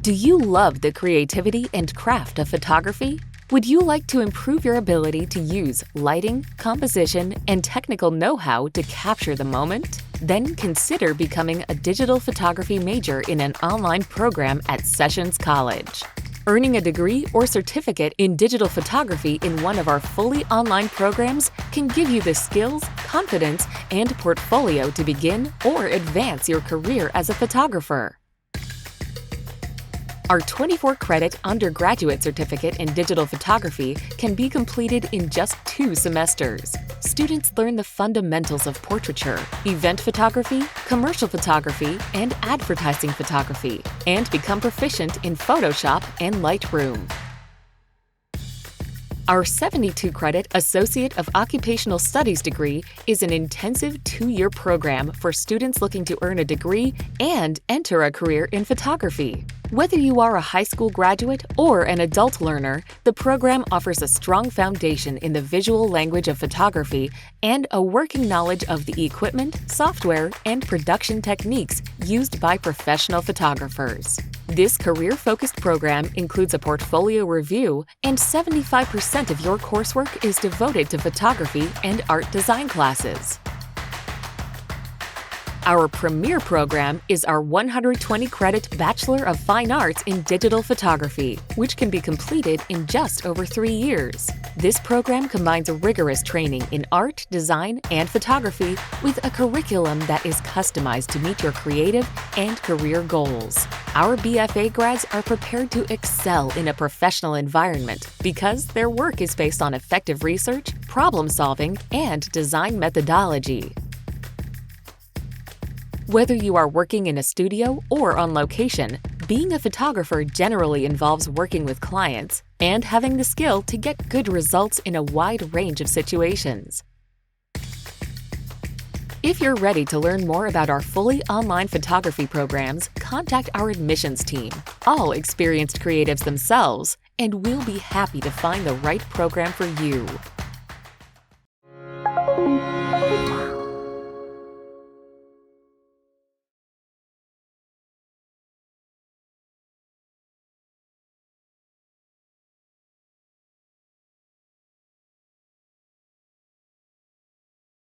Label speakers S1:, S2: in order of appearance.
S1: Do you love the creativity and craft of photography? Would you like to improve your ability to use lighting, composition, and technical know-how to capture the moment? Then consider becoming a digital photography major in an online program at Sessions College. Earning a degree or certificate in digital photography in one of our fully online programs can give you the skills, confidence, and portfolio to begin or advance your career as a photographer. Our 24-credit undergraduate certificate in digital photography can be completed in just 2 semesters. Students learn the fundamentals of portraiture, event photography, commercial photography, and advertising photography, and become proficient in Photoshop and Lightroom. Our 72-credit Associate of Occupational Studies degree is an intensive 2-year program for students looking to earn a degree and enter a career in photography. Whether you are a high school graduate or an adult learner, the program offers a strong foundation in the visual language of photography and a working knowledge of the equipment, software, and production techniques used by professional photographers. This career-focused program includes a portfolio review, and 75% of your coursework is devoted to photography and art design classes. Our premier program is our 120-credit Bachelor of Fine Arts in Digital Photography, which can be completed in just over 3 years. This program combines rigorous training in art, design, and photography with a curriculum that is customized to meet your creative and career goals. Our BFA grads are prepared to excel in a professional environment because their work is based on effective research, problem-solving, and design methodology. Whether you are working in a studio or on location, being a photographer generally involves working with clients and having the skill to get good results in a wide range of situations. If you're ready to learn more about our fully online photography programs, contact our admissions team, all experienced creatives themselves, and we'll be happy to find the right program for you.